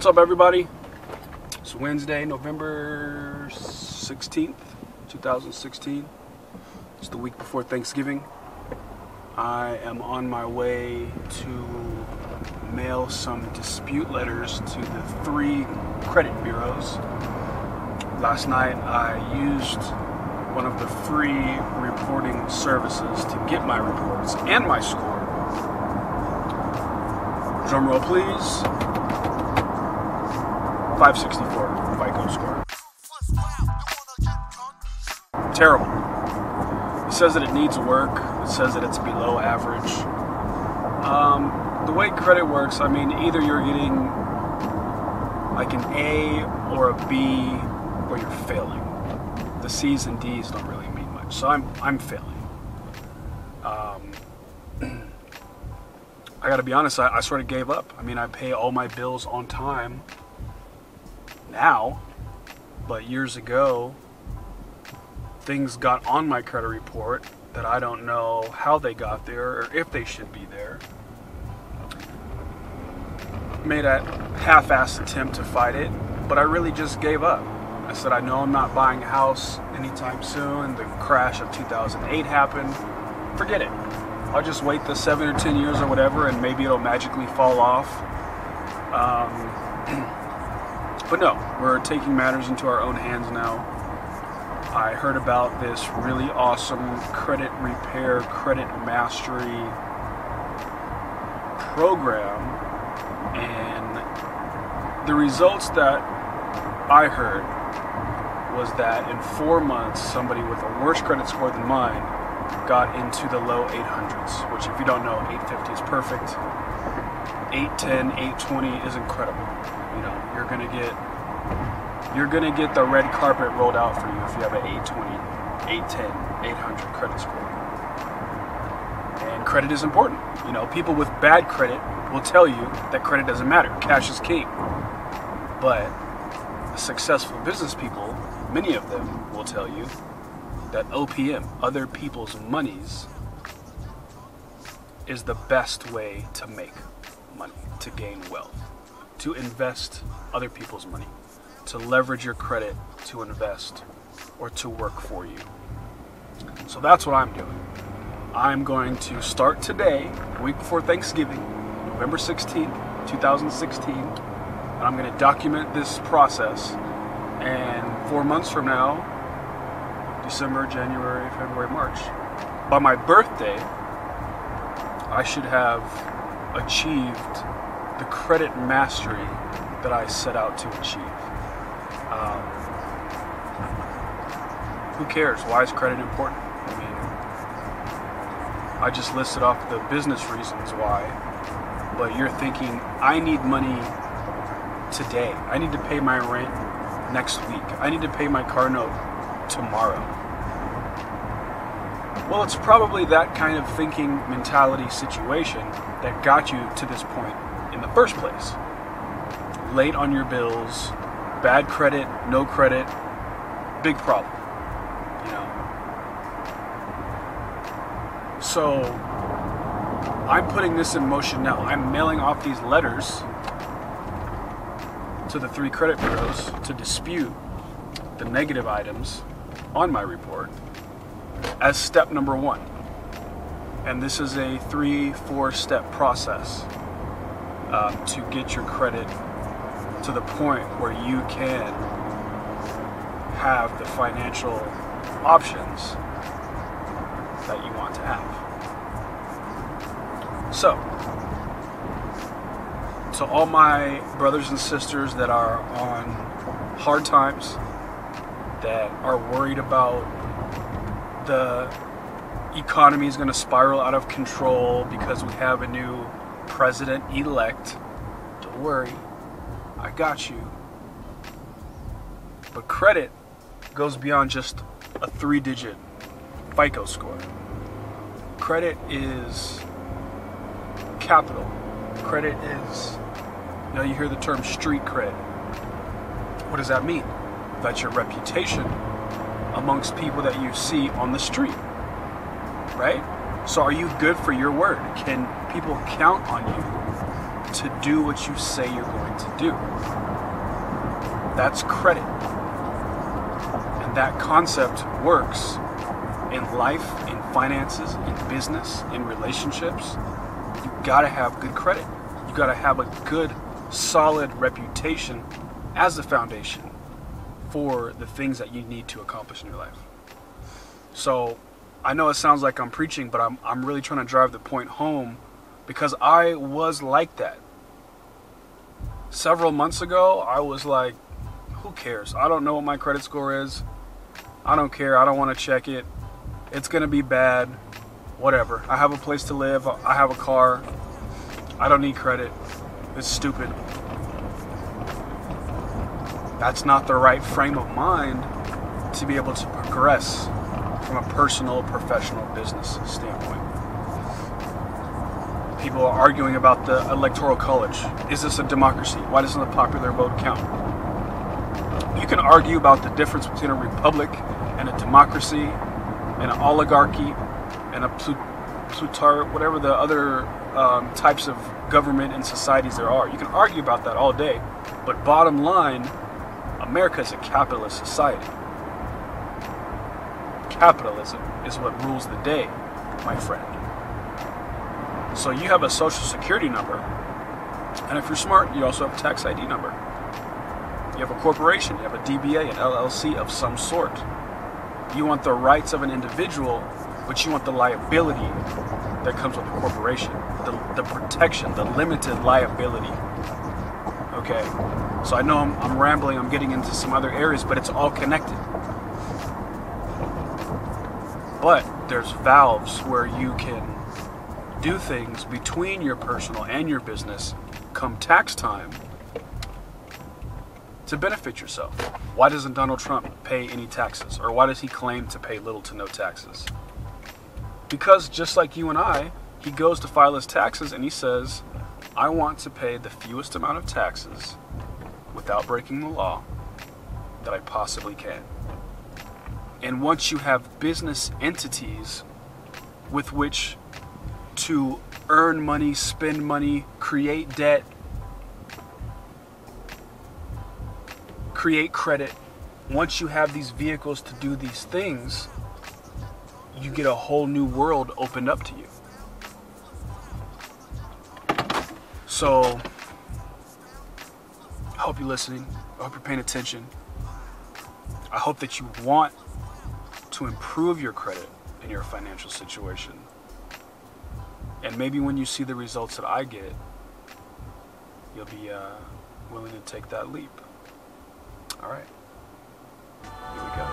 What's up, everybody? It's Wednesday, November 16th, 2016. It's the week before Thanksgiving. I am on my way to mail some dispute letters to the 3 credit bureaus. Last night I used one of the free reporting services to get my reports and my score. Drum roll, please. 564 FICO score. Terrible. It says that it needs work. It says that it's below average. The way credit works, I mean, either you're getting like an A or a B, or you're failing. The C's and D's don't really mean much. So I'm failing. I gotta be honest, I sort of gave up. I mean, I pay all my bills on time now, but years ago, things got on my credit report that I don't know how they got there or if they should be there. Made a half-assed attempt to fight it, but I really just gave up. I said, I know I'm not buying a house anytime soon. The crash of 2008 happened. Forget it. I'll just wait the 7 or 10 years or whatever, and maybe it'll magically fall off. But no, we're taking matters into our own hands now. I heard about this really awesome credit repair, credit mastery program, and the results that I heard was that in 4 months, somebody with a worse credit score than mine got into the low 800s, which, if you don't know, 850 is perfect. 810, 820 is incredible. You know, you're gonna get the red carpet rolled out for you if you have an 820, 810, 800 credit score. And credit is important. You know, people with bad credit will tell you that credit doesn't matter. Cash is king. But successful business people, many of them, will tell you that OPM, other people's monies, is the best way to make money, to gain wealth, to invest other people's money, to leverage your credit to invest or to work for you. So that's what I'm doing. I'm going to start today, a week before Thanksgiving, November 16th, 2016, and I'm going to document this process. And 4 months from now, December, January, February, March, by my birthday, I should have achieved the credit mastery that I set out to achieve. Who cares? Why is credit important? I mean, I just listed off the business reasons why, but you're thinking, I need money today. I need to pay my rent next week. I need to pay my car note tomorrow. Well, it's probably that kind of thinking mentality situation that got you to this point in the first place. Late on your bills, bad credit, no credit, big problem. You know. So I'm putting this in motion now. I'm mailing off these letters to the 3 credit bureaus to dispute the negative items on my report as step number 1. And this is a 3-4 step process to get your credit to the point where you can have the financial options that you want to have. So all my brothers and sisters that are on hard times, that are worried about the economy is going to spiral out of control because we have a new president-elect, don't worry, I got you. But credit goes beyond just a 3-digit FICO score. Credit is capital. Credit is, you know, you hear the term street cred. What does that mean? That's your reputation amongst people that you see on the street, right? So are you good for your word? Can people count on you to do what you say you're going to do. That's credit. And that concept works in life, in finances, in business, in relationships. You gotta have good credit. You gotta have a good, solid reputation as the foundation for the things that you need to accomplish in your life. So I know it sounds like I'm preaching, but I'm really trying to drive the point home, because I was like that. Several months ago, I was like, who cares? I don't know what my credit score is. I don't care. I don't want to check it. It's going to be bad. Whatever. I have a place to live. I have a car. I don't need credit. It's stupid. That's not the right frame of mind to be able to progress from a personal, professional, business standpoint. People are arguing about the Electoral College. Is this a democracy? Why doesn't the popular vote count? You can argue about the difference between a republic and a democracy and an oligarchy and a plutar, whatever the other types of government and societies there are. You can argue about that all day, but bottom line, America is a capitalist society. Capitalism is what rules the day, my friend. So you have a social security number, and if you're smart, you also have a tax ID number. You have a corporation, you have a DBA, an LLC of some sort. You want the rights of an individual, but you want the liability that comes with the corporation, the protection, the limited liability. Okay, so I know I'm rambling, I'm getting into some other areas, but it's all connected. But there's valves where you can do things between your personal and your business come tax time to benefit yourself. Why doesn't Donald Trump pay any taxes? Or why does he claim to pay little to no taxes? Because just like you and I, he goes to file his taxes and he says, I want to pay the fewest amount of taxes without breaking the law that I possibly can. And once you have business entities with which to earn money, spend money, create debt, create credit, once you have these vehicles to do these things, you get a whole new world opened up to you. So, I hope you're listening. I hope you're paying attention. I hope that you want to improve your credit and your financial situation. And maybe when you see the results that I get, you'll be willing to take that leap. All right. Here we go.